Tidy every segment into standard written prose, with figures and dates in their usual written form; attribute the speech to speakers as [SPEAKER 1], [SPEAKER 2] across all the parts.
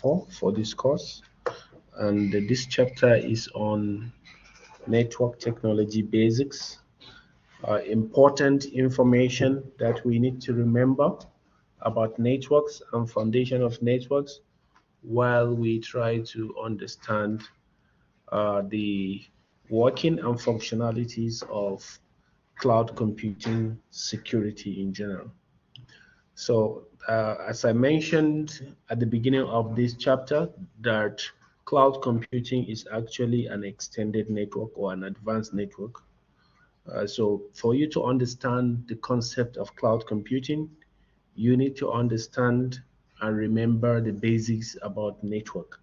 [SPEAKER 1] 4 for this course, and this chapter is on network technology basics. Important information that we need to remember about networks and foundation of networks while we try to understand the working and functionalities of cloud computing security in general. So, as I mentioned at the beginning of this chapter, that cloud computing is actually an extended network or an advanced network. So, for you to understand the concept of cloud computing, you need to understand and remember the basics about network.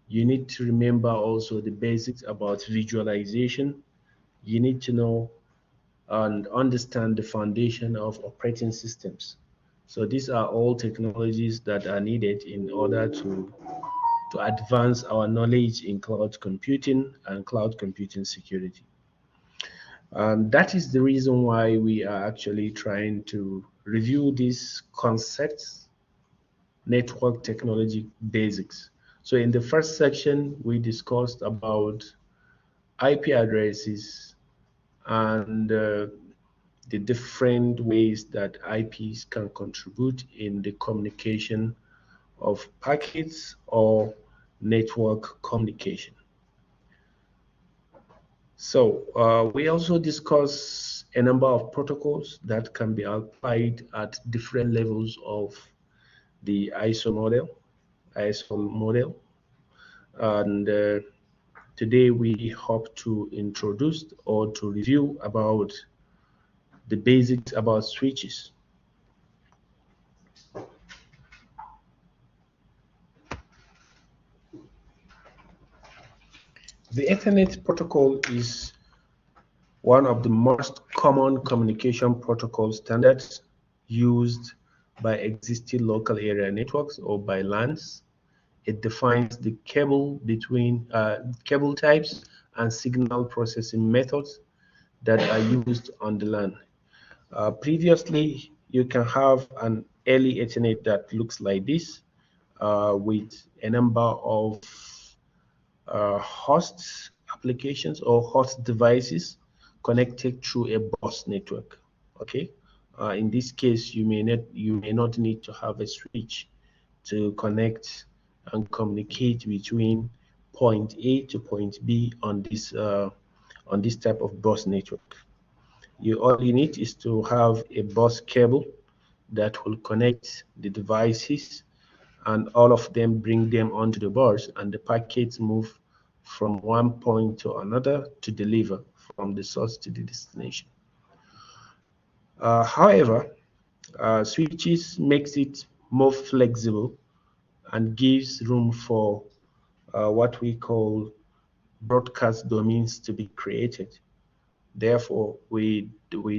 [SPEAKER 1] You need to remember also the basics about visualization. You need to know and understand the foundation of operating systems. So these are all technologies that are needed in order to advance our knowledge in cloud computing and cloud computing security. And that is the reason why we are actually trying to review these concepts, network technology basics. So in the first section, we discussed about IP addresses and the different ways that IPs can contribute in the communication of packets or network communication. So we also discuss a number of protocols that can be applied at different levels of the ISO model. And today we hope to introduce or to review about the basics about switches. The Ethernet protocol is one of the most common communication protocol standards used by existing local area networks or by LANs. It defines the cable between cable types and signal processing methods that are used on the LAN. Previously, you can have an early Ethernet that looks like this with a number of host applications or host devices connected through a bus network. Okay, in this case, you may not need to have a switch to connect and communicate between point A to point B on this type of bus network. All you need is to have a bus cable that will connect the devices, and all of them bring them onto the bus, and the packets move from one point to another to deliver from the source to the destination. However, switches makes it more flexible and gives room for what we call broadcast domains to be created. Therefore, we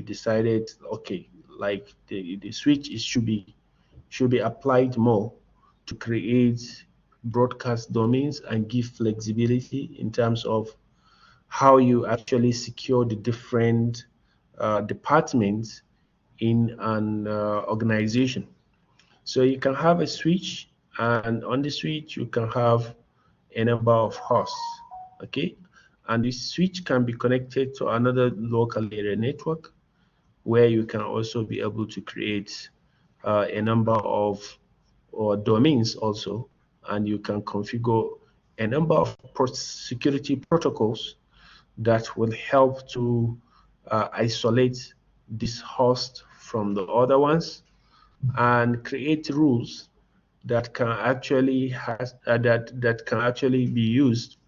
[SPEAKER 1] decided, okay, like the switch should be applied more to create broadcast domains and give flexibility in terms of how you actually secure the different departments in an organization. So you can have a switch, and on the switch you can have a number of hosts, okay? And this switch can be connected to another local area network where you can also be able to create a number of domains also, and you can configure a number of security protocols that will help to isolate this host from the other ones and create rules that can actually be used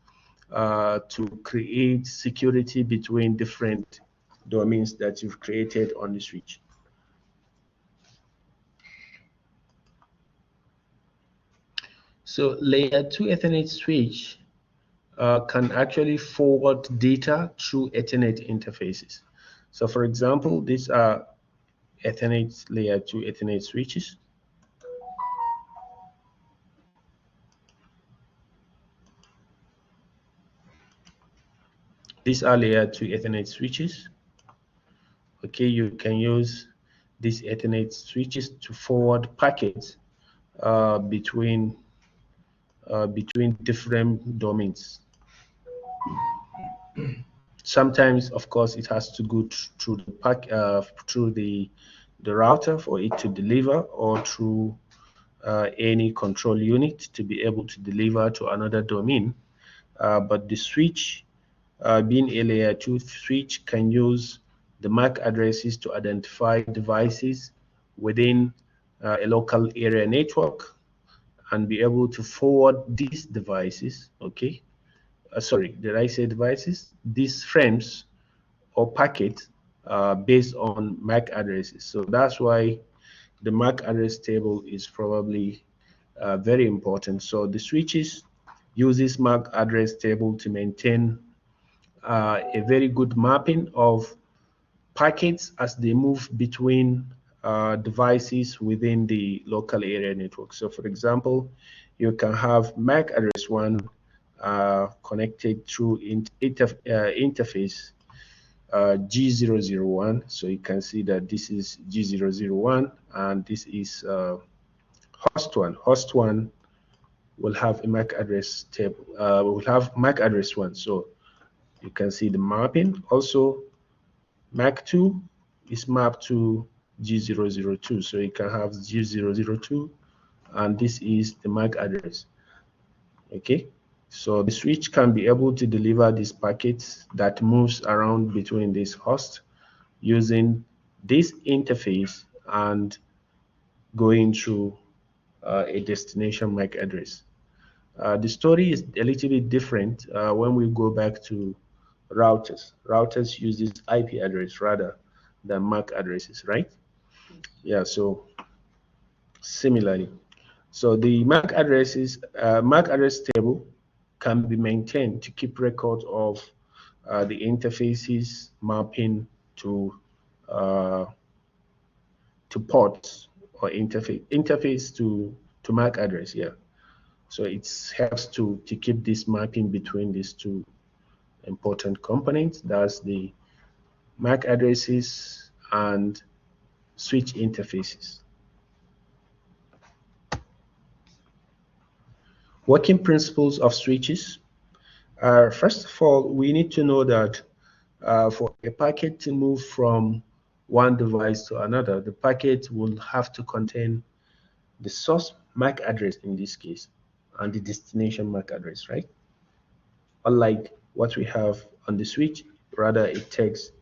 [SPEAKER 1] to create security between different domains that you've created on the switch. So layer 2 Ethernet switch can actually forward data through Ethernet interfaces. So for example, these are Ethernet layer 2 Ethernet switches. These are layer 2 Ethernet switches. Okay, you can use these Ethernet switches to forward packets between between different domains. Sometimes, of course, it has to go through the router for it to deliver, or through any control unit to be able to deliver to another domain. But the switch, being a layer 2 switch, can use the MAC addresses to identify devices within a local area network and be able to forward these devices, okay? Sorry, did I say devices? These frames or packets based on MAC addresses. So that's why the MAC address table is probably very important. So the switches use this MAC address table to maintain a very good mapping of packets as they move between devices within the local area network. So for example, you can have MAC address 1 connected through interface G001. So you can see that this is G001 and this is host 1. Host 1 will have a MAC address table, will have MAC address 1. So you can see the mapping. Also, MAC 2 is mapped to G002. So you can have G002 and this is the MAC address. Okay. So the switch can be able to deliver these packets that moves around between these hosts using this interface and going through a destination MAC address. The story is a little bit different when we go back to routers. Routers use this IP address rather than MAC addresses, right? Yeah, so similarly. So the MAC addresses, MAC address table can be maintained to keep record of the interfaces mapping to ports or interface to MAC address. Yeah, so it helps to keep this mapping between these two important components. That's the MAC addresses and switch interfaces. Working principles of switches. First of all, we need to know that for a packet to move from one device to another, the packet will have to contain the source MAC address in this case and the destination MAC address, right? Unlike what we have on the switch, rather it takes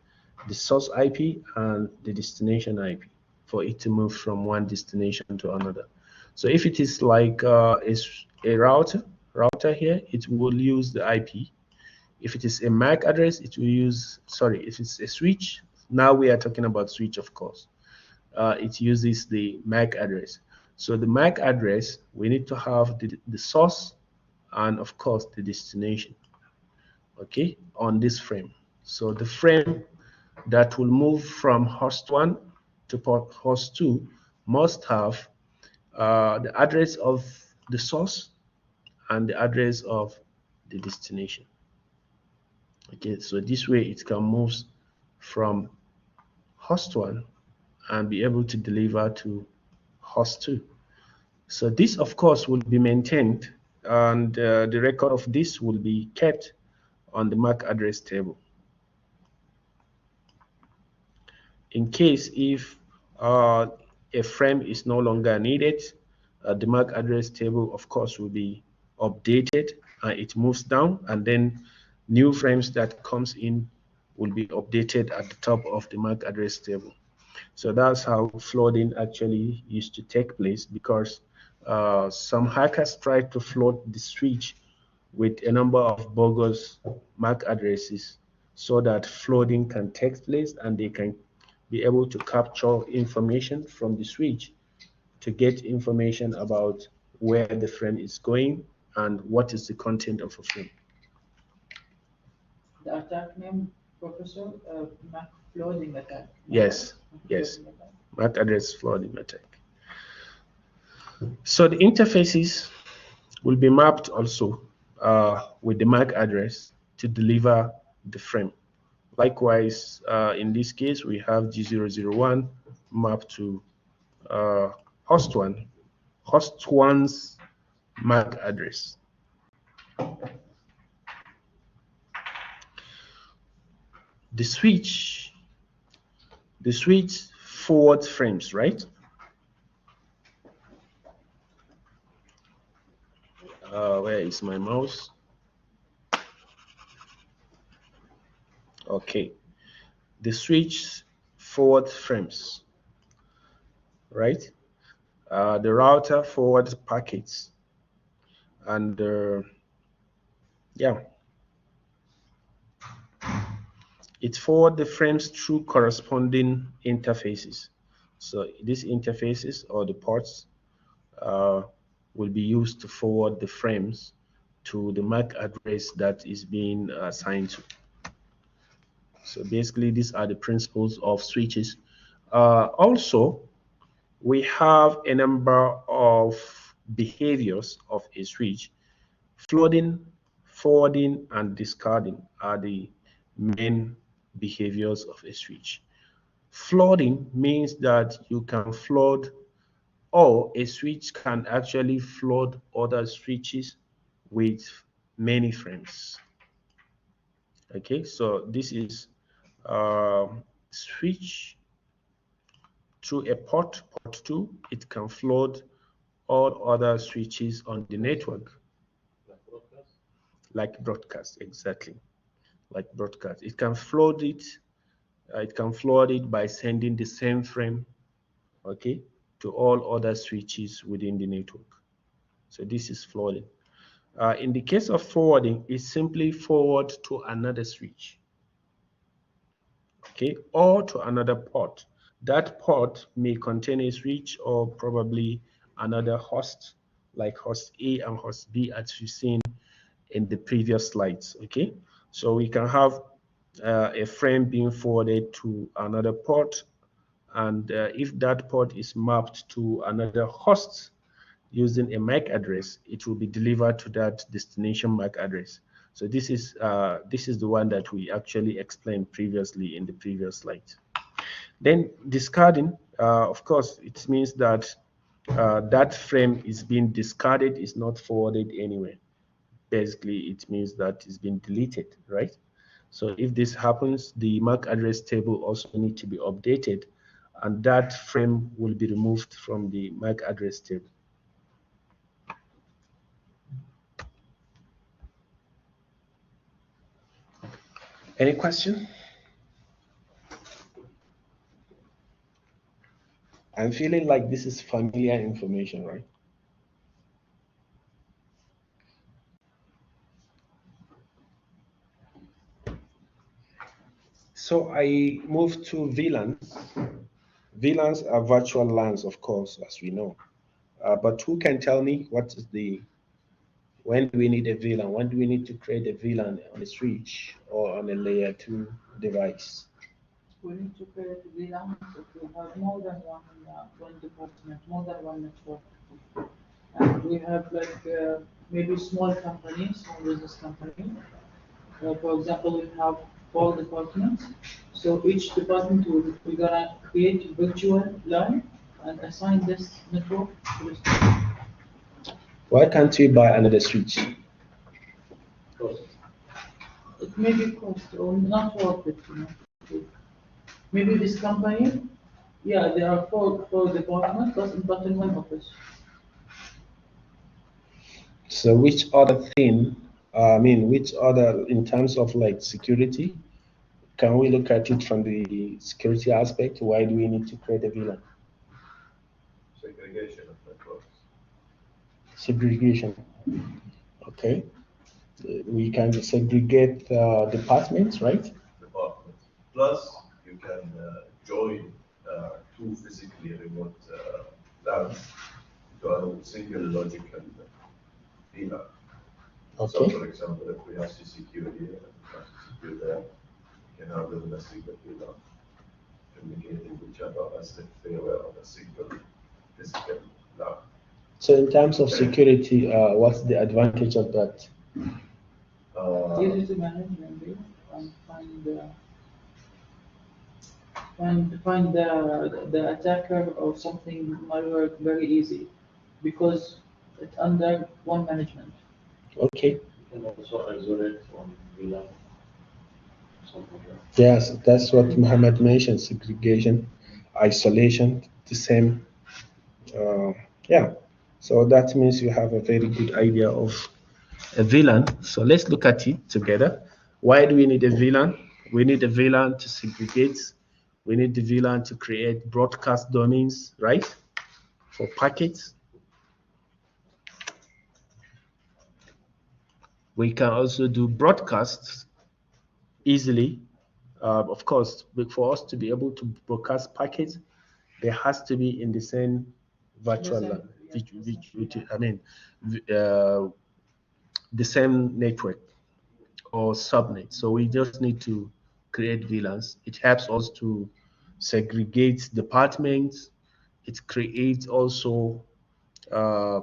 [SPEAKER 1] the source IP and the destination IP for it to move from one destination to another. So if it is like a router here, it will use the IP. If it is a MAC address, it will use, sorry, if it's a switch, now we are talking about switch, of course. It uses the MAC address. So the MAC address, we need to have the source and of course the destination, okay, on this frame. So the frame that will move from host 1 to host 2 must have the address of the source and the address of the destination. Okay, so this way it can move from host 1 and be able to deliver to host 2. So this, of course, will be maintained, and the record of this will be kept on the MAC address table. In case if a frame is no longer needed, the MAC address table, of course, will be updated. It moves down, and then new frames that comes in will be updated at the top of the MAC address table. So that's how flooding actually used to take place, because some hackers tried to flood the switch with a number of bogus MAC addresses so that flooding can take place and they can be able to capture information from the switch to get information about where the frame is going and what is the content of a frame.
[SPEAKER 2] The attack name, Professor, MAC flooding attack.
[SPEAKER 1] Yes, yes, MAC address flooding attack. So the interfaces will be mapped also with the MAC address to deliver the frame. Likewise, in this case, we have G001 mapped to host 1. Host 1's MAC address. The switch forward frames, right? Where is my mouse? Okay, the switch forward frames, right? The router forward packets, and yeah, it forward the frames through corresponding interfaces. So these interfaces or the ports will be used to forward the frames to the MAC address that is being assigned to. So basically, these are the principles of switches. Also, we have a number of behaviors of a switch. Flooding, forwarding, and discarding are the main behaviors of a switch. Flooding means that you can flood, or a switch can actually flood other switches with many frames. Okay, so this is switch through a port 2. It can flood all other switches on the network. Like broadcast, exactly. Like broadcast. It can flood it. It can flood it by sending the same frame, okay, to all other switches within the network. So this is flooding. In the case of forwarding, it's simply forward to another switch, okay, or to another port. That port may contain a switch or probably another host, like host A and host B, as we've seen in the previous slides. Okay, so we can have a frame being forwarded to another port, and if that port is mapped to another host using a MAC address, it will be delivered to that destination MAC address. So this is the one that we actually explained previously in the previous slide. Then discarding, of course, it means that that frame is being discarded, is not forwarded anywhere. Basically, it means that it's been deleted, right? So if this happens, the MAC address table also needs to be updated, and that frame will be removed from the MAC address table. Any question? I'm feeling like this is familiar information, right? So I moved to VLANs. VLANs are virtual LANs, of course, as we know. But who can tell me what is when do we need a VLAN? When do we need to create a VLAN on a switch or on a layer 2 device?
[SPEAKER 2] We need to create VLANs if we have more than one department, more than one network. And we have like maybe small companies, small business company. For example, we have 4 departments. So each department we're gonna create a virtual line and assign this network to this.
[SPEAKER 1] Why can't we buy another switch?
[SPEAKER 2] It may be cost or not worth it, you know. Maybe this company, yeah, there are four departments, but in one office.
[SPEAKER 1] So which other thing, which other, in terms of like security, can we look at it from the security aspect? Why do we need to create a VLAN?
[SPEAKER 3] Segregation of networks.
[SPEAKER 1] Segregation. Okay. We can segregate departments, right?
[SPEAKER 3] Departments. Plus, you can join 2 physically remote labs to a single logical VLAN.
[SPEAKER 1] Okay.
[SPEAKER 3] So, for example, if we have CCQ here and we have CCQ there, we can have them in a single VLAN communicating with each other as if they were on a single physical lab.
[SPEAKER 1] So in terms of security, what's the advantage of that?
[SPEAKER 2] Easy to manage maybe and find the attacker or something malware very easy because It's under one management.
[SPEAKER 1] Okay.
[SPEAKER 4] And also isolate from VLAN, something like that.
[SPEAKER 1] Yes, that's what Muhammad mentioned, segregation, isolation, the same. Uh, yeah. So that means you have a very good idea of a VLAN. So let's look at it together. Why do we need a VLAN? We need a VLAN to segregate. We need the VLAN to create broadcast domains, right? For packets. We can also do broadcasts easily. Of course, but for us to be able to broadcast packets, there has to be in the same virtual LAN, I mean, uh, the same network or subnet. So we just need to create VLANs. It helps us to segregate departments. It creates also, uh,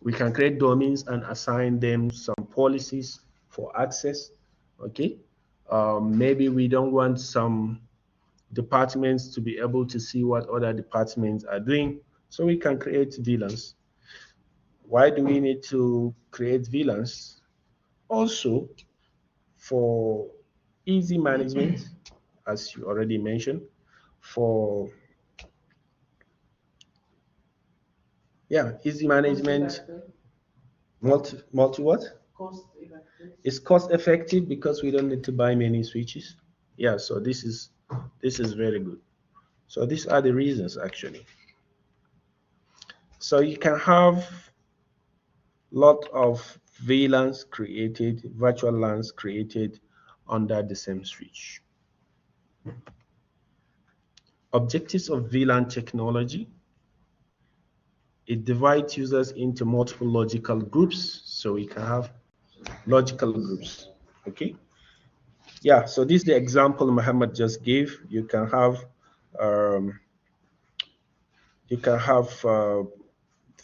[SPEAKER 1] we can create domains and assign them some policies for access. Okay. Maybe we don't want some departments to be able to see what other departments are doing. So we can create VLANs. Why do we need to create VLANs? Also, for easy management, as you already mentioned, for easy management, multi what?
[SPEAKER 2] Cost effective.
[SPEAKER 1] It's cost effective because we don't need to buy many switches. Yeah, so this is very good. So these are the reasons actually. So you can have lot of VLANs created, virtual LANs created under the same switch. Objectives of VLAN technology. It divides users into multiple logical groups, so we can have logical groups. Okay. Yeah, so this is the example Muhammad just gave. You can have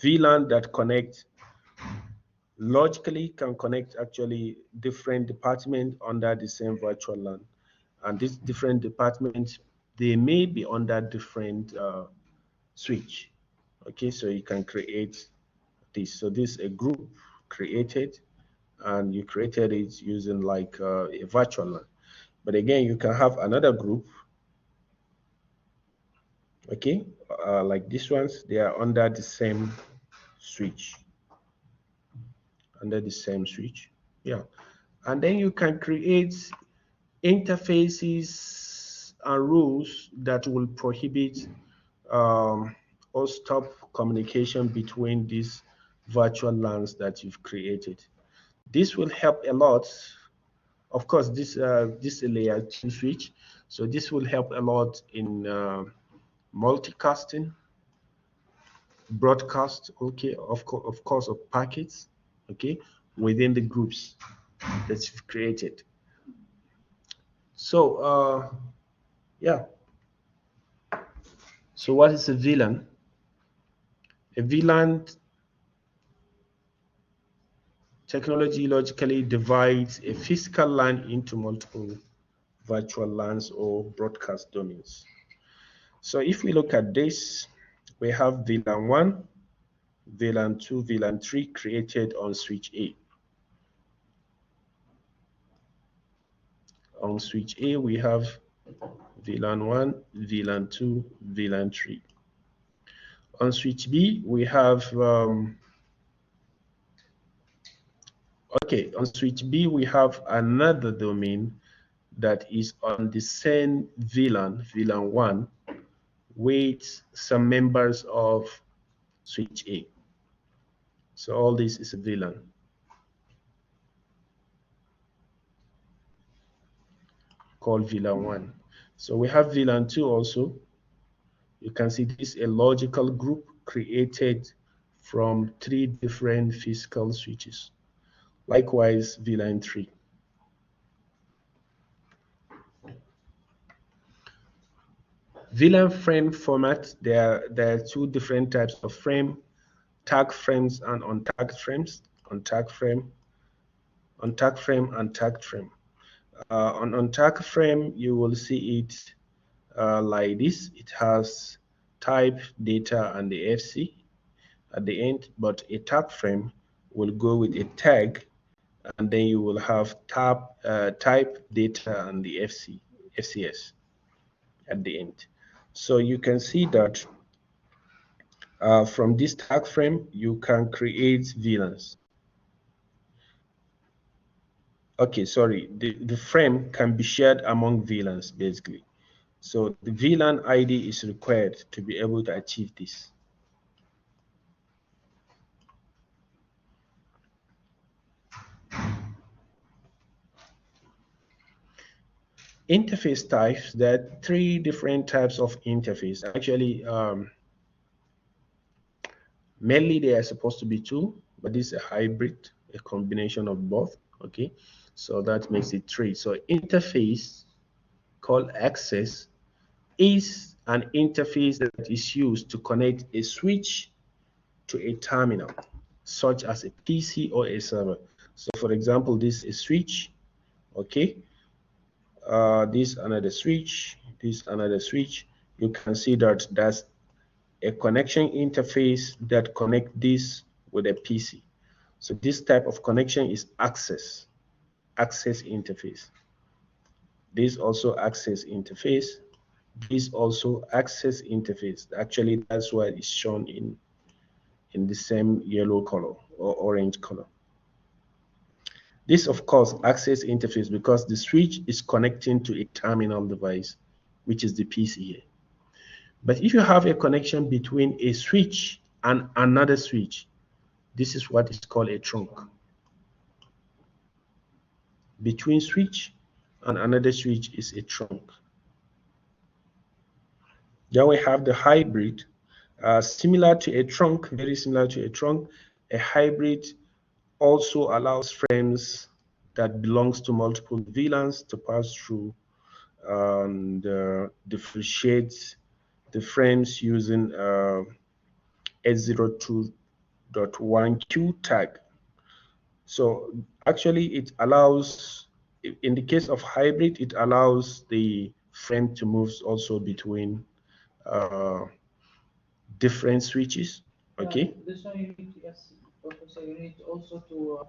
[SPEAKER 1] VLAN that connect logically can connect actually different departments under the same virtual LAN, and these different departments, they may be under different switch. Okay, so you can create this. So this is a group created, and you created it using like a virtual LAN. But again, you can have another group. Okay, like these ones, they are under the same switch. Under the same switch. Yeah, and then you can create interfaces and rules that will prohibit or stop communication between these virtual LANs that you've created. This will help a lot. Of course, this is a layer 2 switch, so this will help a lot in multicasting, broadcast, okay, of course, of packets, okay, within the groups that you've created. So, yeah. So what is a VLAN? A VLAN technology logically divides a physical LAN into multiple virtual LANs or broadcast domains. So if we look at this, we have VLAN 1, VLAN 2, VLAN 3 created on switch A. On switch A, we have VLAN 1, VLAN 2, VLAN 3. On switch B, we have on switch B, we have another domain that is on the same VLAN, VLAN 1, with some members of switch A. So all this is a VLAN called VLAN 1. So we have VLAN 2 also. You can see this is a logical group created from 3 different physical switches. Likewise, VLAN 3. VLAN frame format, there are 2 different types of frame, tag frames and untagged frames, untagged frame and tagged frame. On untagged frame, you will see it like this. It has type, data, and the FC. at the end, but a tag frame will go with a tag, and then you will have type data and the FCS at the end. So you can see that from this tag frame, you can create VLANs. Okay, sorry, the frame can be shared among VLANs basically. So the VLAN ID is required to be able to achieve this. Interface types, there are 3 different types of interface. Actually, mainly they are supposed to be 2, but this is a hybrid, a combination of both. Okay, so that makes it 3. So interface called access is an interface that is used to connect a switch to a terminal, such as a PC or a server. So for example, this is a switch, okay? This another switch, this another switch. You can see that that's a connection interface that connect this with a PC. So this type of connection is access interface. This also access interface. This also access interface. Actually, that's why it's shown in the same yellow color or orange color. This, of course, access interface because the switch is connecting to a terminal device, which is the PC here. But if you have a connection between a switch and another switch, this is what is called a trunk. Between switch and another switch is a trunk. Then we have the hybrid, similar to a trunk, very similar to a trunk. A hybrid also allows frames that belongs to multiple VLANs to pass through and differentiate the frames using 802.1q tag. So actually it allows, in the case of hybrid, it allows the frame to move also between different switches. Okay.
[SPEAKER 2] This one you need to, yes, Professor, you need also to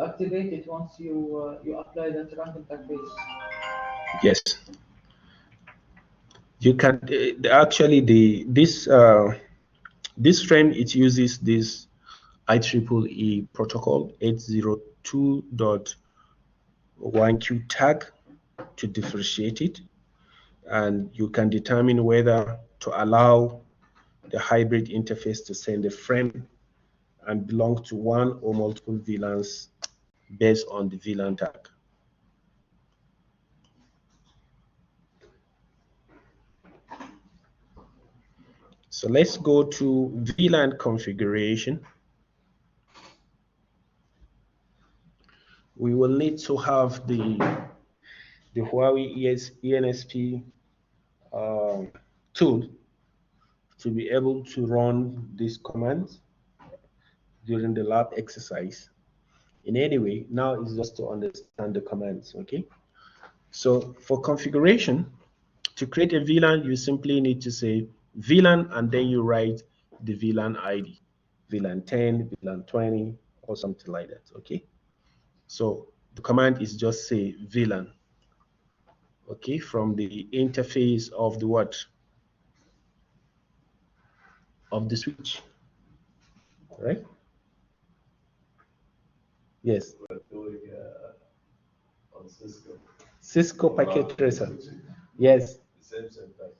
[SPEAKER 2] activate it once you apply that random tag base.
[SPEAKER 1] Yes. You can actually this frame, it uses this IEEE protocol 802.1q tag to differentiate it, and you can determine whether to allow the hybrid interface to send a frame and belong to one or multiple VLANs based on the VLAN tag. So let's go to VLAN configuration. We will need to have the Huawei ENSP tool to be able to run these commands during the lab exercise. In any way, now it's just to understand the commands, okay? So for configuration, to create a VLAN, you simply need to say VLAN and then you write the VLAN ID, VLAN 10, VLAN 20, or something like that, okay? So the command is just say VLAN, okay, from the interface of the what? Of the switch, right? Yes.
[SPEAKER 3] We're doing on Cisco.
[SPEAKER 1] Cisco packet tracer. Yes.
[SPEAKER 3] The same syntax.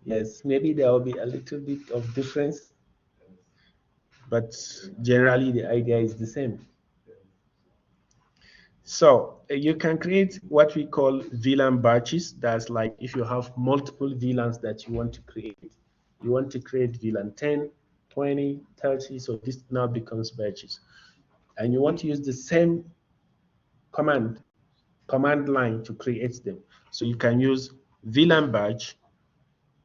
[SPEAKER 1] Yes, maybe there will be a little bit of difference, but generally the idea is the same. So you can create what we call VLAN batches. That's like if you have multiple VLANs that you want to create. You want to create VLAN 10, 20, 30, so this now becomes batches. And you want to use the same command line to create them. So you can use VLAN batch,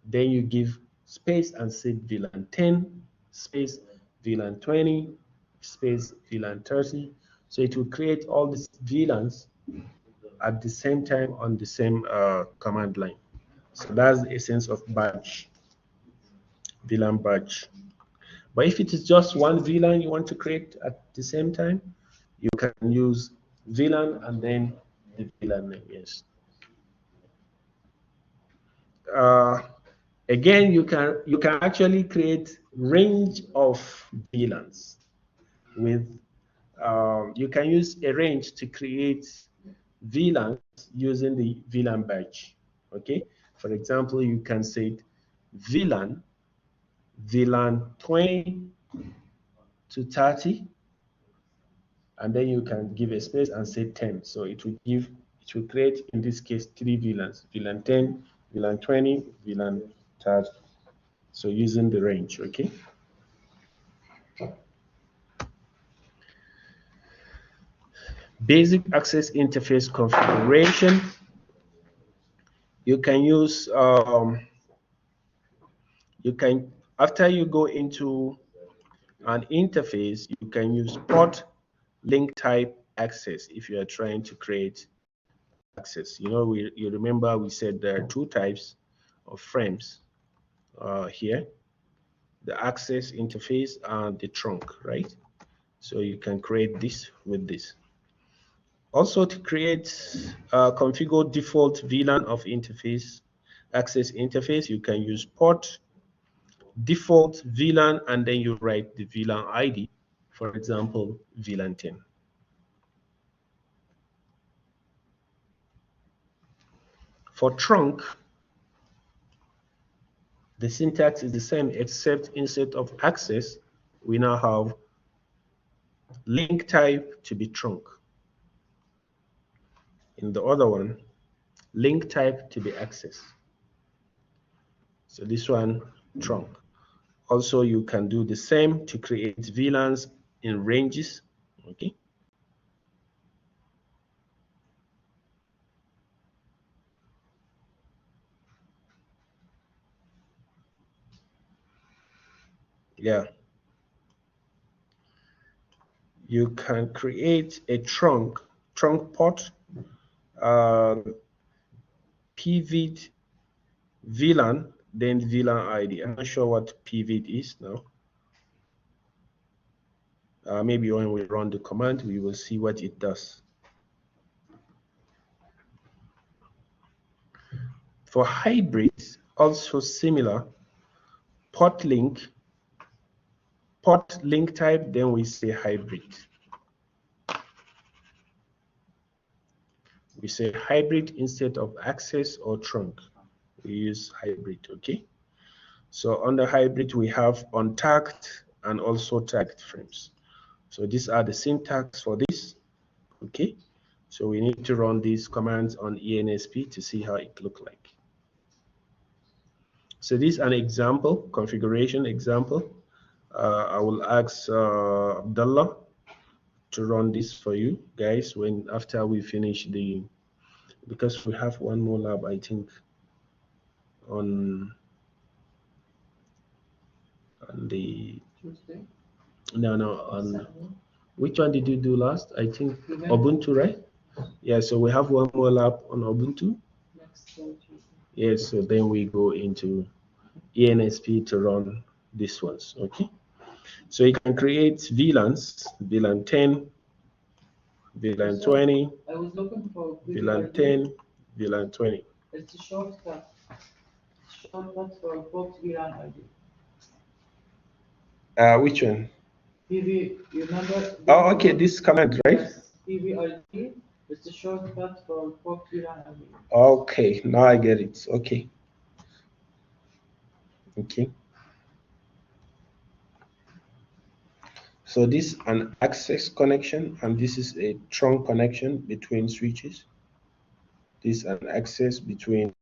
[SPEAKER 1] then you give space and say VLAN 10, space VLAN 20, space VLAN 30. So it will create all these VLANs at the same time on the same command line. So that's the essence of batch, VLAN batch. But if it is just one VLAN you want to create at the same time, you can use VLAN and then the VLAN name. Yes. Again, you can actually create range of VLANs with you can use a range to create VLANs using the VLAN badge. Okay, for example, you can say VLAN 20 to 30, and then you can give a space and say 10. So it will create, in this case, 3 VLANs: VLAN 10, VLAN 20, VLAN 30. So using the range. Okay. Basic access interface configuration. You can use after you go into an interface, you can use port link type access if you are trying to create access. You remember we said there are 2 types of frames here: the access interface and the trunk, right? So you can create this with this. Also, to create configure default VLAN of interface access interface, you can use port default VLAN, and then you write the VLAN ID, for example, VLAN 10. For trunk, the syntax is the same, except instead of access, we now have link type to be trunk. In the other one, link type to be access. So this one, trunk. Also, you can do the same to create VLANs in ranges. Okay. Yeah. You can create a trunk port, pivot VLAN, then VLAN ID. I'm not sure what pivot is now. Maybe when we run the command, we will see what it does. For hybrids, also similar, port link type, then we say hybrid. We say hybrid instead of access or trunk. We use hybrid, okay? So under hybrid, we have untagged and also tagged frames. So these are the syntax for this, okay? So we need to run these commands on ENSP to see how it looks like. So this is an example, configuration example. I will ask Abdullah to run this for you guys after we finish because we have one more lab, I think, on the
[SPEAKER 2] Tuesday.
[SPEAKER 1] No, on which one did you do last? I think Ubuntu, right? Yeah, so we have one more lab on Ubuntu.
[SPEAKER 2] Next Tuesday.
[SPEAKER 1] Yes, so then we go into ENSP to run these ones, okay? So you can create VLANs, VLAN 10, VLAN 20,
[SPEAKER 2] I was looking for
[SPEAKER 1] VLAN 10, VLAN 20.
[SPEAKER 2] It's a shortcut. Shortcut for both VLAN ID.
[SPEAKER 1] Which one?
[SPEAKER 2] PV, you remember?
[SPEAKER 1] Oh, okay, this command, right?
[SPEAKER 2] Yes, PVID is the shortcut for both VLAN ID.
[SPEAKER 1] Okay, now I get it. Okay. Okay. So this is an access connection, and this is a trunk connection between switches. This is an access between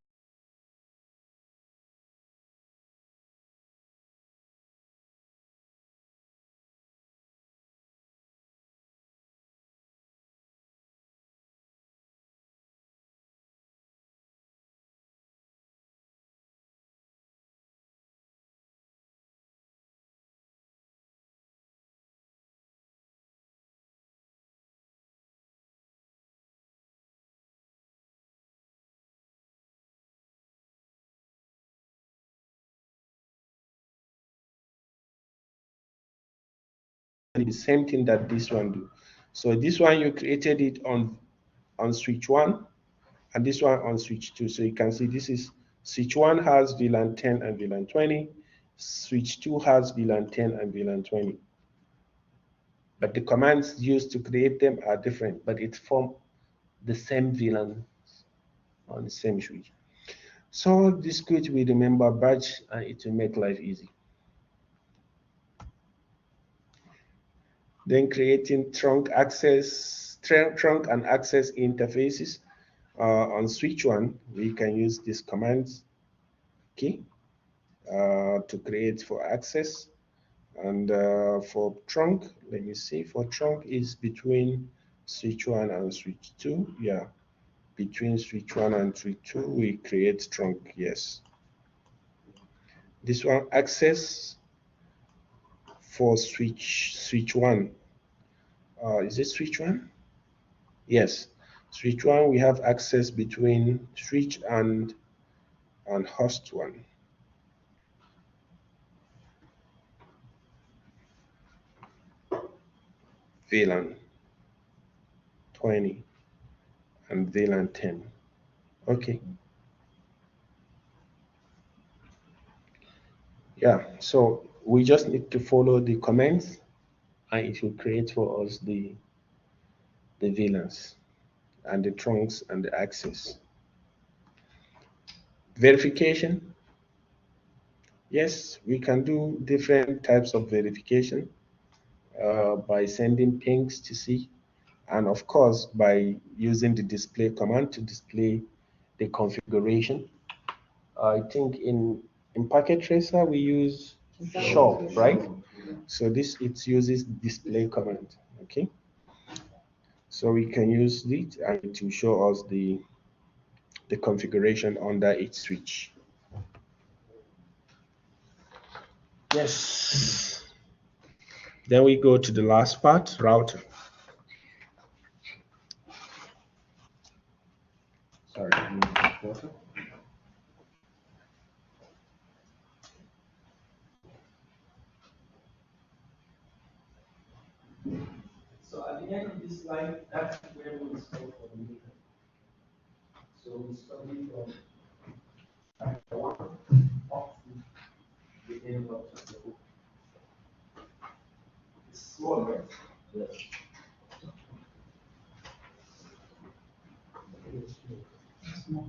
[SPEAKER 1] the same thing that this one do. So this one you created it on switch 1, and this one on switch 2. So you can see this is switch 1 has VLAN 10 and VLAN 20. Switch 2 has VLAN 10 and VLAN 20. But the commands used to create them are different, but it form the same VLAN on the same switch. So this switch we remember batch, and it will make life easy. Then creating trunk and access interfaces. On switch 1, we can use these commands key to create for access. And for trunk, let me see, for trunk is between switch 1 and switch 2. Yeah, between switch 1 and switch 2, we create trunk, yes. This one, access for switch 1. Is it switch 1? Yes, switch 1, we have access between switch and host 1. VLAN 20 and VLAN 10. Okay. Yeah, so we just need to follow the commands, and it will create for us the VLANs and the trunks and the access. Verification. Yes, we can do different types of verification by sending pings to see, and of course by using the display command to display the configuration. I think in packet tracer we use show, right? So this, it uses display command. Okay, so we can use it and it will show us the configuration under each switch. Yes. Then we go to the last part, router. Sorry, I need water. So at the end of this slide, that's where we stop for the meter. So we study from chapter 1 up to the end of chapter 4. It's small, right? Yes. It's small.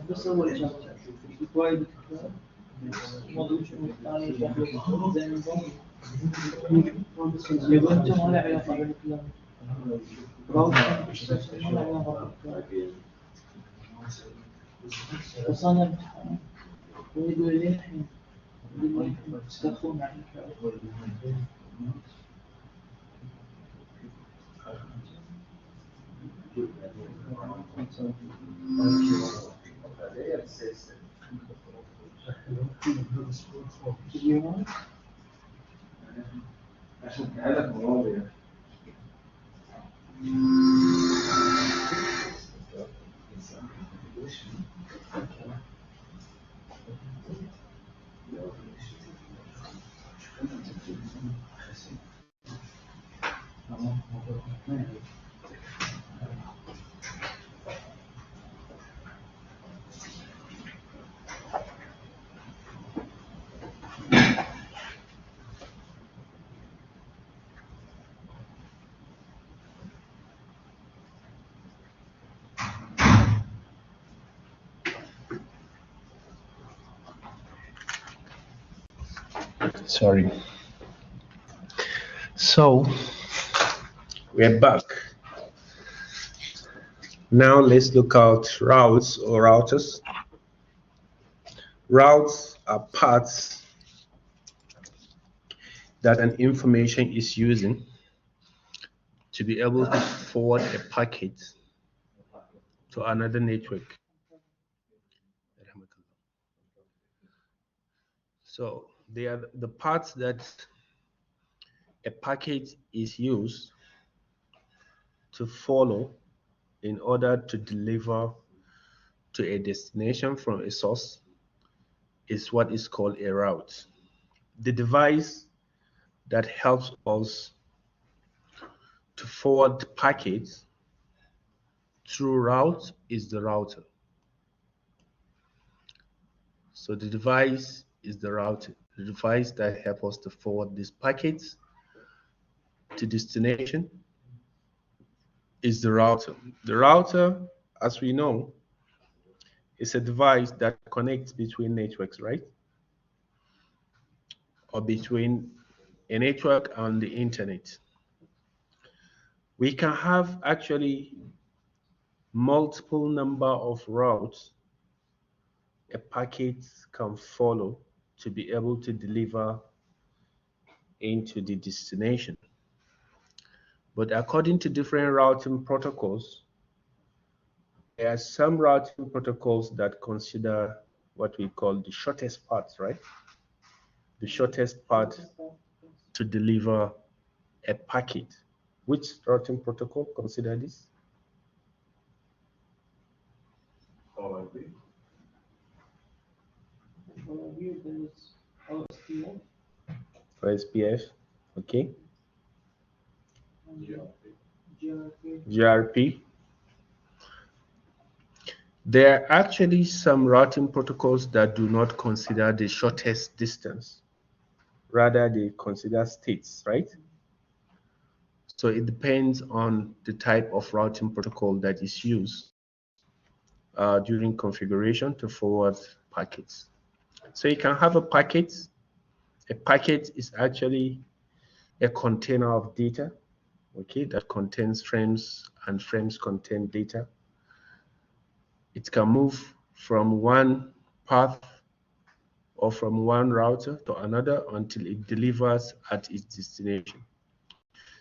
[SPEAKER 2] بس أول شغلة وايد تكرار موضوع شنو الثاني زي النظام يقول أنت ما له علاقة بالكلام ما له علاقة بالكلام بس أنا امتحان ويقول لي الحين يقول لي الحين تستخدمون عن الكلام
[SPEAKER 1] Sorry. So we're back. Now let's look at routes or routers. Routes are paths that an information is using to be able to forward a packet to another network. So they are the paths that a packet is used to follow in order to deliver to a destination from a source is what is called a route. The device that helps us to forward packets through route is the router. So the device is the router, the device that helps us to forward these packets to destination is the router. The router, as we know, is a device that connects between networks, right? Or between a network and the internet. We can have actually multiple number of routes a packet can follow to be able to deliver into the destination. But according to different routing protocols, there are some routing protocols that consider what we call the shortest path, right? The shortest path to deliver a packet. Which routing protocol consider this?
[SPEAKER 3] OIP.
[SPEAKER 2] For you, there is OSPF
[SPEAKER 1] For SPF, okay.
[SPEAKER 2] and
[SPEAKER 3] GRP.
[SPEAKER 2] GRP.
[SPEAKER 1] GRP. There are actually some routing protocols that do not consider the shortest distance. Rather, they consider states, right? So it depends on the type of routing protocol that is used during configuration to forward packets. So you can have a packet. A packet is actually a container of data, okay, that contains frames, and frames contain data. It can move from one path or from one router to another until it delivers at its destination.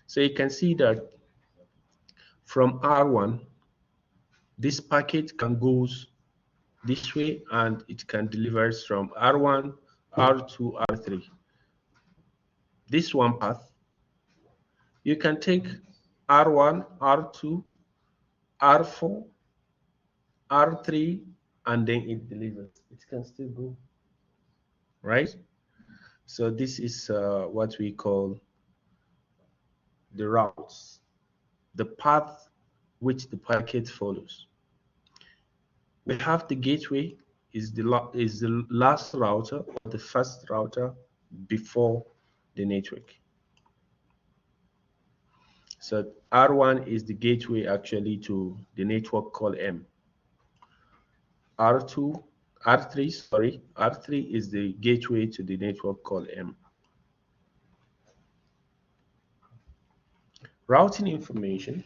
[SPEAKER 1] So you can see that from R1, this packet can go this way and it can deliver from R1, R2, R3. This one path, you can take R1, R2, R4, R3, and then it delivers. It can still go, right? So this is what we call the routes, the path which the packet follows. We have the gateway is the last router or the first router before the network. So R1 is the gateway actually to the network called M. R3 is the gateway to the network called M. Routing information.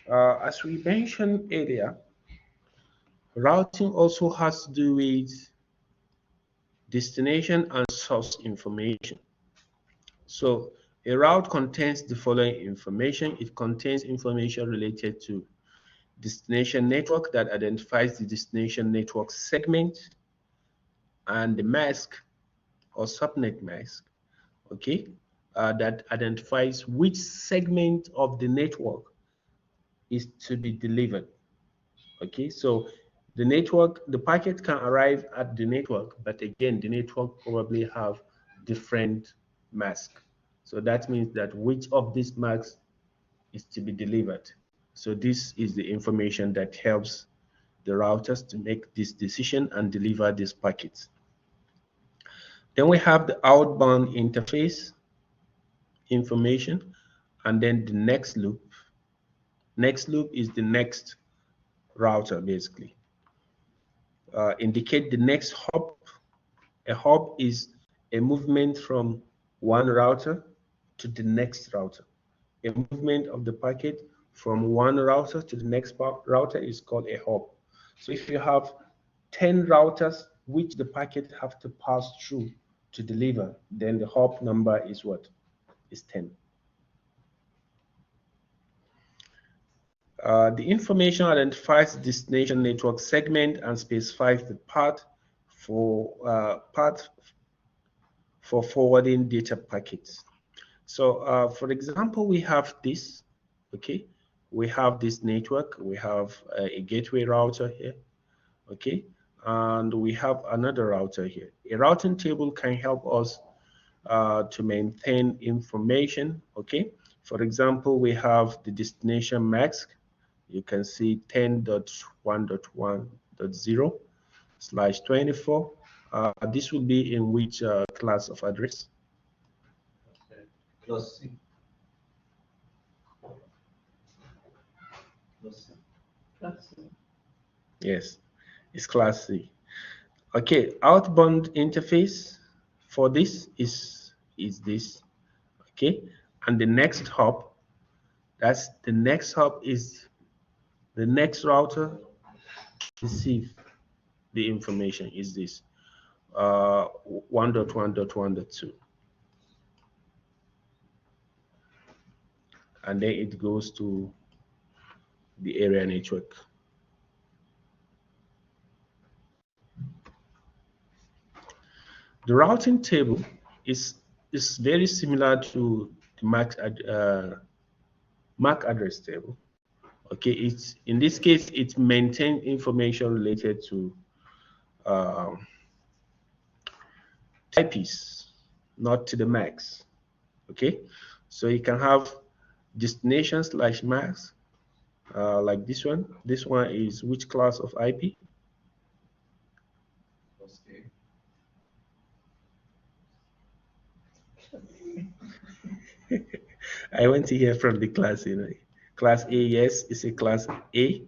[SPEAKER 1] As we mentioned earlier, routing also has to do with destination and source information. So a route contains the following information. It contains information related to destination network that identifies the destination network segment and the mask or subnet mask, okay, that identifies which segment of the network is to be delivered. Okay, so the packet can arrive at the network, but again, the network probably have different masks. So that means that which of these masks is to be delivered. So this is the information that helps the routers to make this decision and deliver these packets. Then we have the outbound interface information, and then the next loop. Next loop is the next router, basically. Indicate the next hop. A hop is a movement from one router to the next router. A movement of the packet from one router to the next router is called a hop. So if you have 10 routers which the packet have to pass through to deliver, then the hop number is what? Is 10. The information identifies the destination network segment and specifies the path for forwarding data packets. So for example, we have this, okay? We have this network, we have a gateway router here, okay? And we have another router here. A routing table can help us to maintain information, okay? For example, we have the destination mask. You can see 10.1.1.0/24. This will be in which class of address?
[SPEAKER 4] Okay. Plus C. Plus C.
[SPEAKER 2] That's it.
[SPEAKER 1] Yes, it's class C. Okay, outbound interface for this is this. Okay, and the next hop, that's the next hop is the next router receive the information is this 1.1.1.2, and then it goes to the area network. The routing table is very similar to the MAC address table. Okay, it's in this case it maintains information related to IPs, not to the MACs. Okay, so you can have destination/MACs like this one. This one is which class of IP?
[SPEAKER 3] Plus A.
[SPEAKER 1] I want to hear from the class, you know. Class A, yes, it's a class A.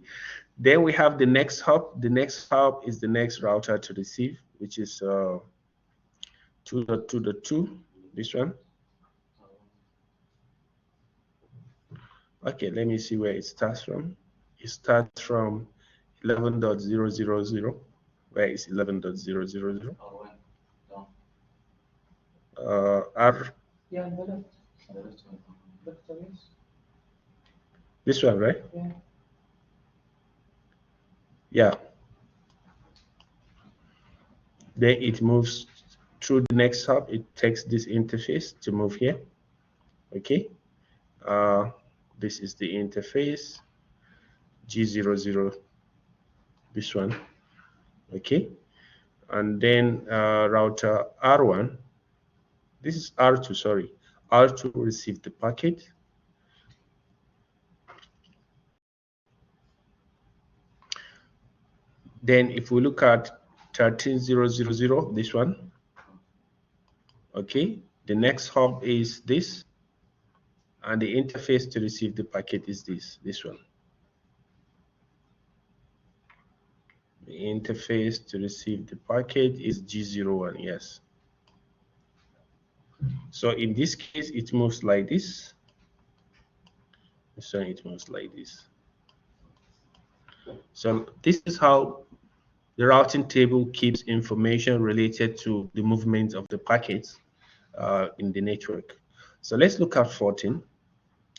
[SPEAKER 1] Then we have the next hop. The next hop is the next router to receive, which is 2.2.2, this one. Okay, let me see where it starts from. It starts from 11.0.0.0. Where is 11.0.0.0?
[SPEAKER 4] R1. Down.
[SPEAKER 1] R,
[SPEAKER 2] Yeah, on the left.
[SPEAKER 4] The rest one.
[SPEAKER 2] Left away.
[SPEAKER 1] this one, right?
[SPEAKER 2] Yeah.
[SPEAKER 1] Yeah. Then it moves through the next hub. It takes this interface to move here. Okay. This is the interface G00, this one. Okay. And then router R1, this is R2, sorry. R2 received the packet. Then if we look at 13.0.0.0, this one, okay, the next hop is this, and the interface to receive the packet is this one. The interface to receive the packet is G01, yes. So in this case, it moves like this. So it moves like this. So this is how the routing table keeps information related to the movement of the packets in the network. So let's look at 14.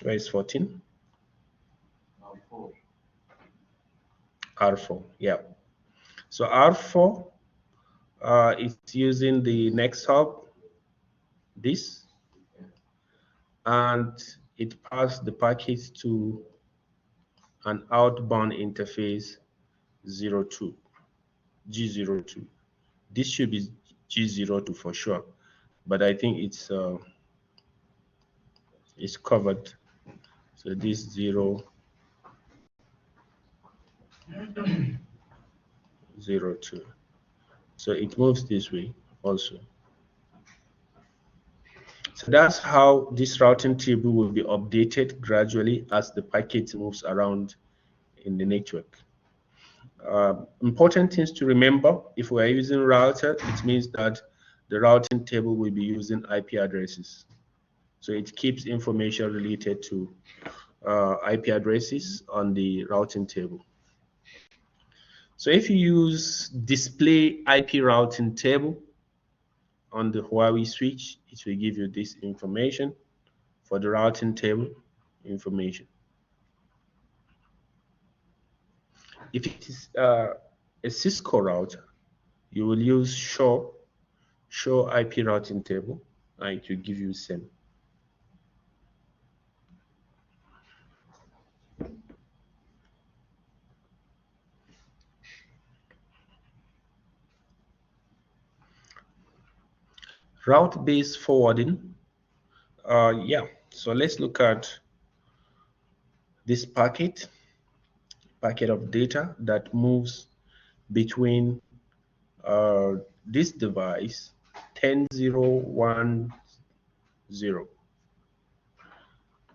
[SPEAKER 1] Where is 14?
[SPEAKER 4] R4.
[SPEAKER 1] R4, yeah. So R4 is using the next hub, this, and it passed the packet to an outbound interface 02, G02. This should be G02 for sure, but I think it's covered. So this 002. So it moves this way also. So that's how this routing table will be updated gradually as the packet moves around in the network. Important things to remember: if we are using router, it means that the routing table will be using IP addresses. So it keeps information related to IP addresses on the routing table. So if you use display IP routing table on the Huawei switch, it will give you this information for the routing table information. If it is a Cisco router, you will use show IP routing table, and it will give you same. Route-based forwarding, yeah. So let's look at this packet of data that moves between this device 10.0.1.0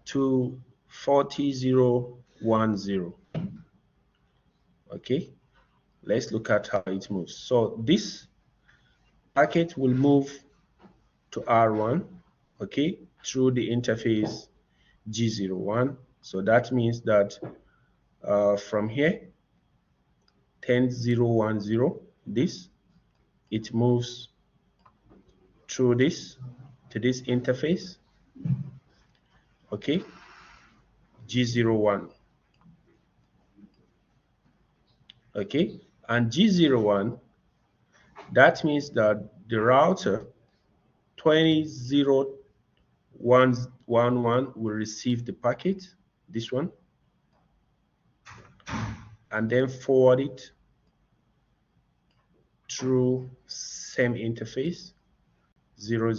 [SPEAKER 1] to 40.0.1.0. Okay, let's look at how it moves. So this packet will move to R1, okay, through the interface G01. So that means that from here 10.0.1.0, this, it moves through this to this interface, okay, G01, okay, and G01, that means that the router 20.0.1.1 will receive the packet, this one, and then forward it through same interface 00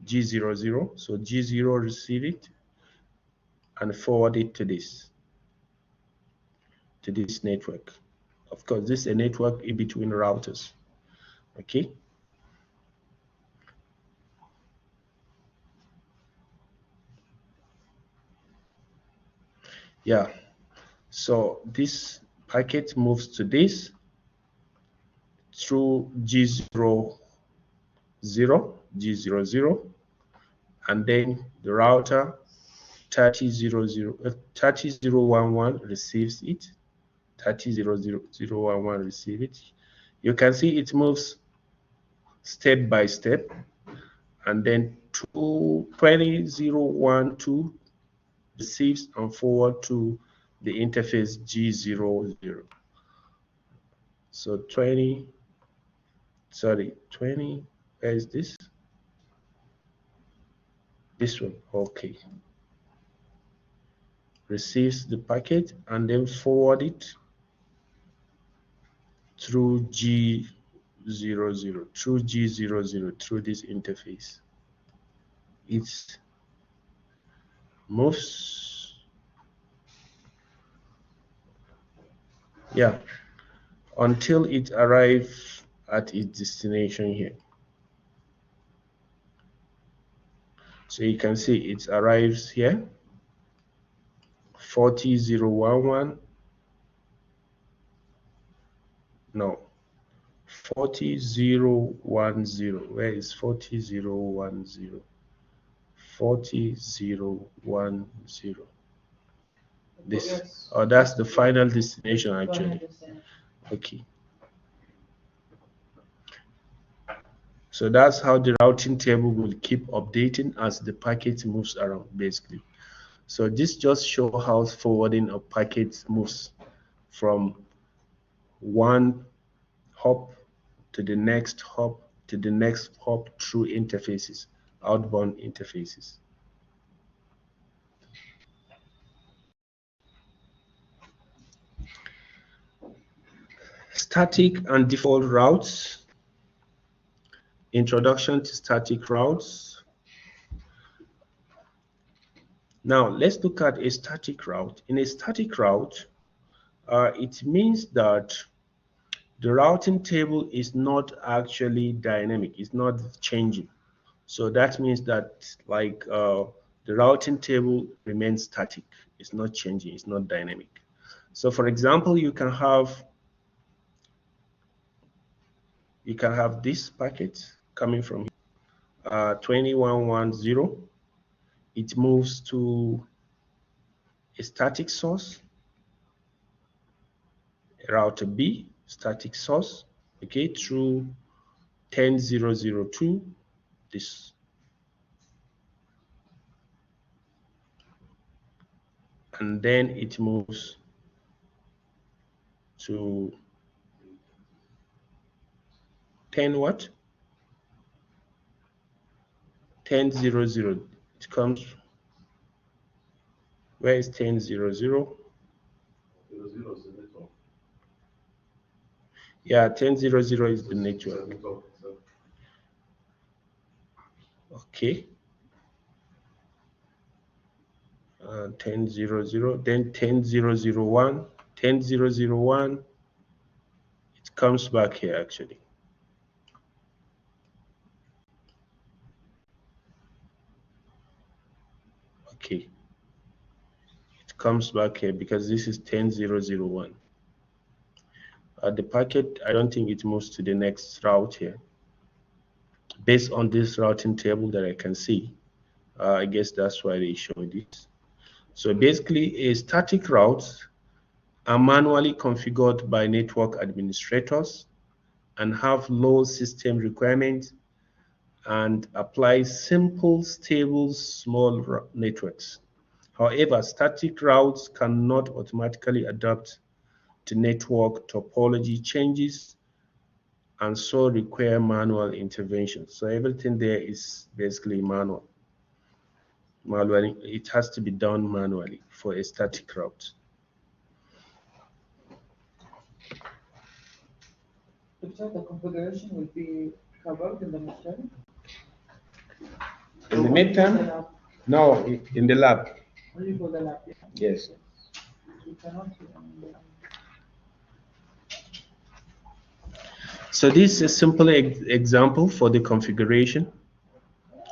[SPEAKER 1] G00. So G0 receive it and forward it to this network. Of course, this is a network in between routers. Okay. Yeah. So this packet moves to this through G00, G00, and then the router 30.0.1.1 receives it. 30.0.0.1.1 receive it. You can see it moves step by step, and then 20.0.1.2 receives and forward to the interface G00. So 20, where is this? This one, okay. Receives the packet and then forward it through G00, through G00, through this interface. It moves, yeah, until it arrives at its destination here. So you can see it arrives here, 40.0.1.1, no, 40.0.1.0. Where is 40.0.1.0? 40.0.1.0. This,
[SPEAKER 2] Yes.
[SPEAKER 1] oh, that's the final destination actually. Okay. So that's how the routing table will keep updating as the packet moves around, basically. So this just shows how forwarding a packet moves from one hop to the next hop to the next hop through interfaces, outbound interfaces. Static and default routes. Introduction to static routes. Now let's look at a static route. In a static route, it means that the routing table is not actually dynamic, it's not changing. So that means that the routing table remains static, it's not changing, it's not dynamic. So for example, you can have this packet coming from 21.1.0. It moves to a static source, router B, static source, okay, through 10.0.0.2, this. And then it moves to 10 what? 10.0.0. It comes, where is 10.0.0?
[SPEAKER 3] 00 is the network.
[SPEAKER 1] Yeah, 10.0.0 is the network. Okay. 10.0.0, then 10.0.0.1, 10.0.0.1. It comes back here actually. Okay, it comes back here because this is 10.0.0.1. The packet, I don't think it moves to the next route here. Based on this routing table that I can see, I guess that's why they showed it. So basically, a static routes are manually configured by network administrators and have low system requirements and apply simple, stable, small networks. However, static routes cannot automatically adapt to network topology changes and so require manual intervention. So everything there is basically manual. Manually, it has to be done manually for a static route.
[SPEAKER 2] So the configuration will be covered in the midterm?
[SPEAKER 1] In the midterm? No, in the lab.
[SPEAKER 2] Only for the lab, yeah.
[SPEAKER 1] Yes.
[SPEAKER 2] We cannot.
[SPEAKER 1] So this is a simple example for the configuration.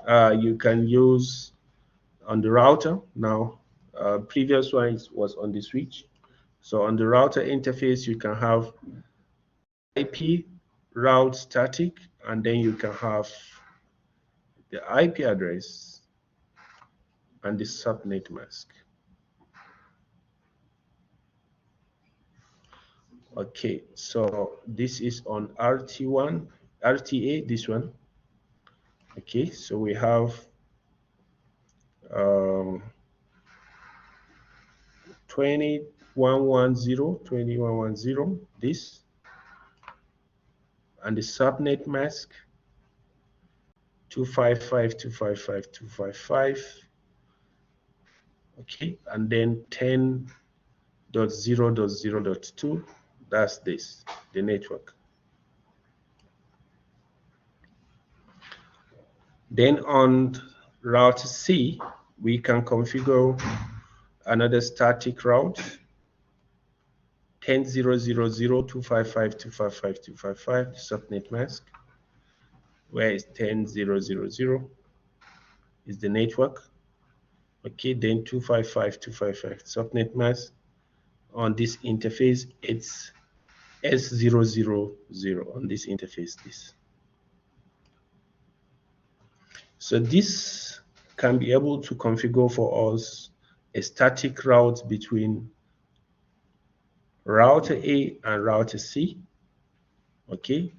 [SPEAKER 1] You can use on the router now. Previous one was on the switch. So on the router interface, you can have IP route static, and then you can have the IP address and the subnet mask. Okay, so this is on RT1, RTA, this one. Okay, so we have 2110, this, and the subnet mask 255.255.255. Okay, and then 10.0.0.2, that's this, the network. Then on route C, we can configure another static route 10.0.0.255.255.255, the subnet mask, where is 10.0.0.0 is the network. Okay, then 255.255 subnet mask. On this interface, it's S000 on this interface, this. So this can be able to configure for us a static route between router A and router C. Okay,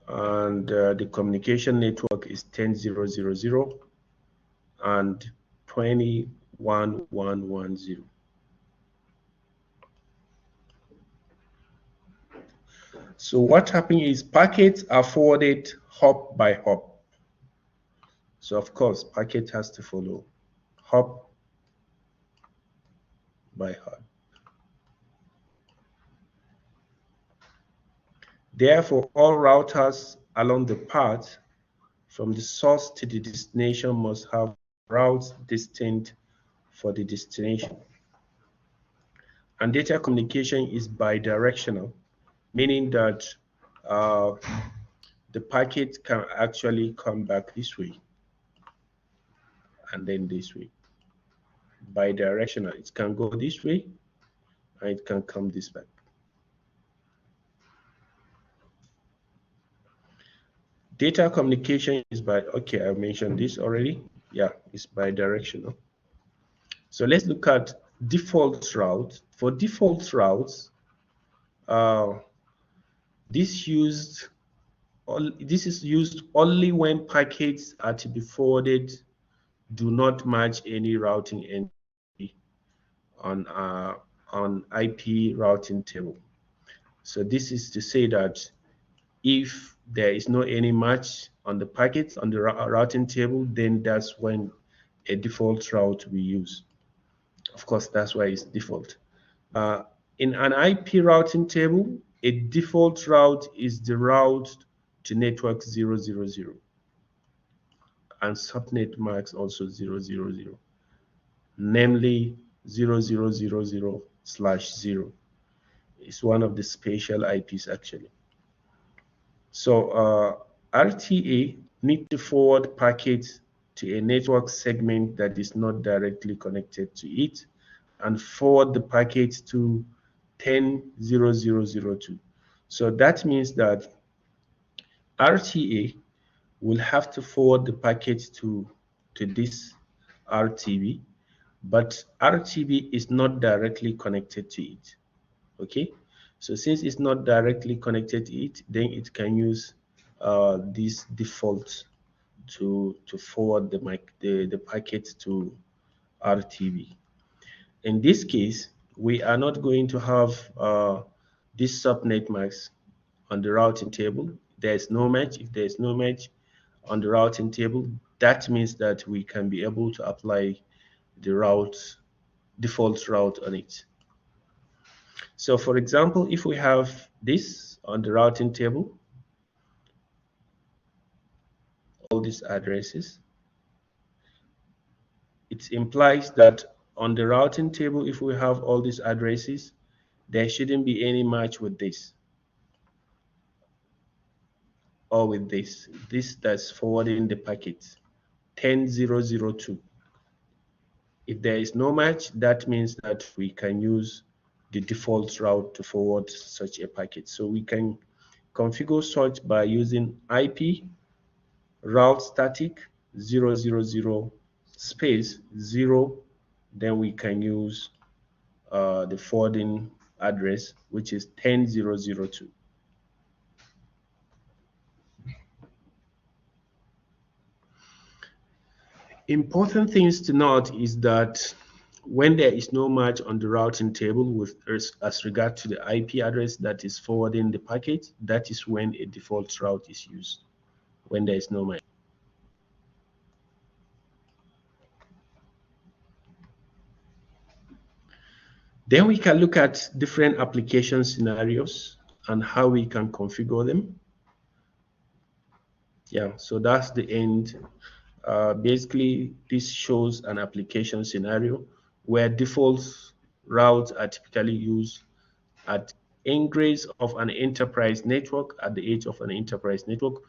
[SPEAKER 1] and the communication network is 10.0.0.0 and 21.1.1.0. So what happens is packets are forwarded hop by hop. So of course, packet has to follow hop by hop. Therefore, all routers along the path from the source to the destination must have routes distinct for the destination. And data communication is bidirectional, meaning that the packet can actually come back this way and then this way. Bidirectional, it can go this way and it can come this back. Data communication is okay, I mentioned this already. Yeah, it's bidirectional. So let's look at default route. For default routes, this is used only when packets are to be forwarded do not match any routing entry on IP routing table. So this is to say that if there is no any match on the packets on the routing table, then that's when a default route we use. Of course, that's why it's default. In an IP routing table, a default route is the route to network 000 and subnet mask also 000. namely 0000/0. It's one of the special IPs actually. So RTA need to forward packets to a network segment that is not directly connected to it and forward the packets to 10.0.0.0.2. So that means that RTA will have to forward the packets to this RTB, but RTB is not directly connected to it. Okay, so since it's not directly connected to it, then it can use this default to forward the packet to RTB. In this case, we are not going to have this subnet mask on the routing table. There is no match. If there is no match on the routing table, that means that we can be able to apply the default route on it. So for example, if we have this on the routing table, all these addresses, it implies that on the routing table, if we have all these addresses, there shouldn't be any match with this or with this. This that's forwarding the packet 10.0.0.2. If there is no match, that means that we can use the default route to forward such a packet. So we can configure such by using IP route static 000 space 0. Then we can use the forwarding address, which is 10.0.0.2. Important things to note is that when there is no match on the routing table with as regard to the IP address that is forwarding the packet, that is when a default route is used, when there is no match. Then we can look at different application scenarios and how we can configure them. Yeah, so that's the end. Basically, this shows an application scenario where default routes are typically used at ingress of an enterprise network, at the edge of an enterprise network.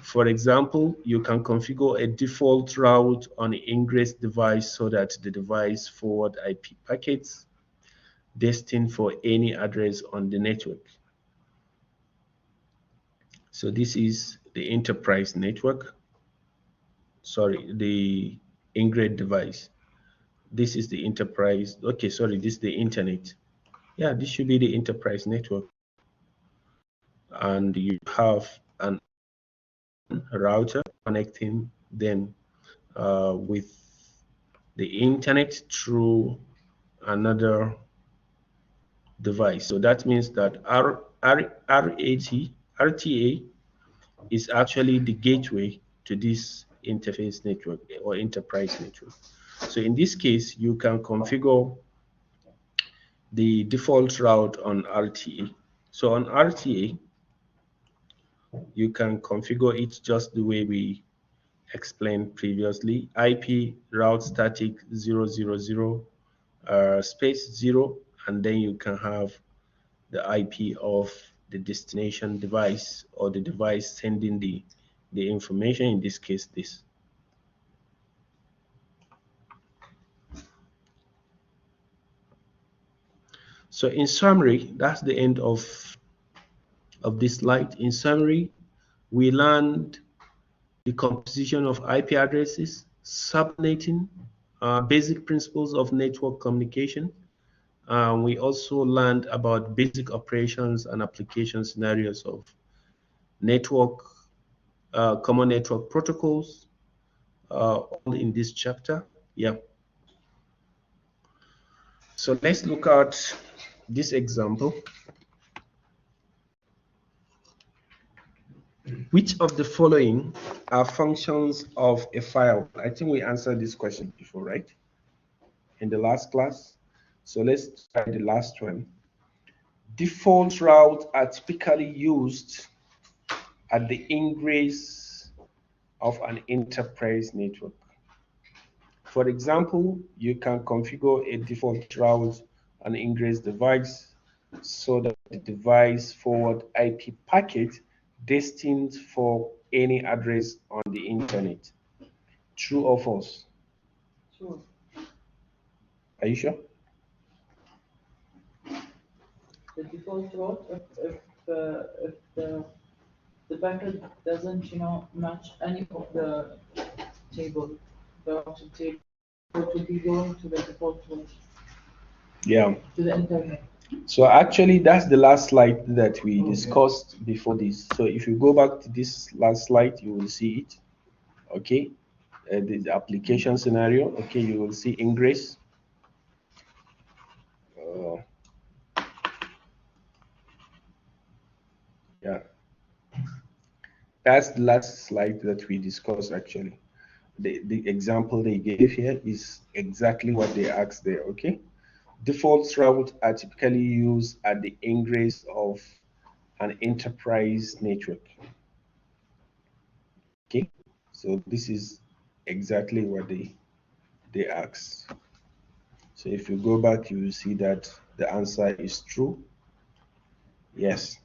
[SPEAKER 1] For example, you can configure a default route on the ingress device so that the device forward IP packets destined for any address on the network. So this is the enterprise network. Sorry, the ingress device. This is the enterprise. Okay, sorry, this is the internet. Yeah, this should be the enterprise network. And you have an router connecting them with the internet through another device. So that means that RTA is actually the gateway to this interface network or enterprise network. So in this case, you can configure the default route on RTA. So on RTA, you can configure it just the way we explained previously. IP route static 000 space 0, and then you can have the IP of the destination device or the device sending the information, in this case this. So in summary, that's the end of this slide. In summary, we learned the composition of IP addresses, subnetting, basic principles of network communication. We also learned about basic operations and application scenarios of network, common network protocols, all in this chapter. Yeah. So let's look at this example. Which of the following are functions of a firewall? I think we answered this question before, right? In the last class. So let's try the last one. Default routes are typically used at the ingress of an enterprise network. For example, you can configure a default route and ingress device so that the device forward IP packet destined for any address on the internet. True or false?
[SPEAKER 2] True.
[SPEAKER 1] Are you sure?
[SPEAKER 2] The default route, if the packet doesn't, match any of the table, the routing table, it will be going to the default route,
[SPEAKER 1] Yeah.
[SPEAKER 2] to the internet.
[SPEAKER 1] So actually, that's the last slide that we discussed before this. So if you go back to this last slide, you will see it. Okay. The application scenario. Okay, you will see ingress. Uh, yeah, that's the last slide that we discussed actually. The example they gave here is exactly what they asked there. Okay. Default routes are typically used at the ingress of an enterprise network. Okay, so this is exactly what they asked. So if you go back, you will see that the answer is true. Yes.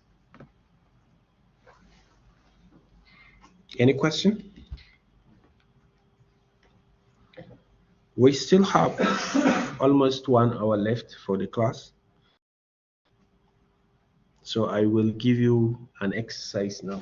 [SPEAKER 1] Any question? We still have almost 1 hour left for the class. So I will give you an exercise now.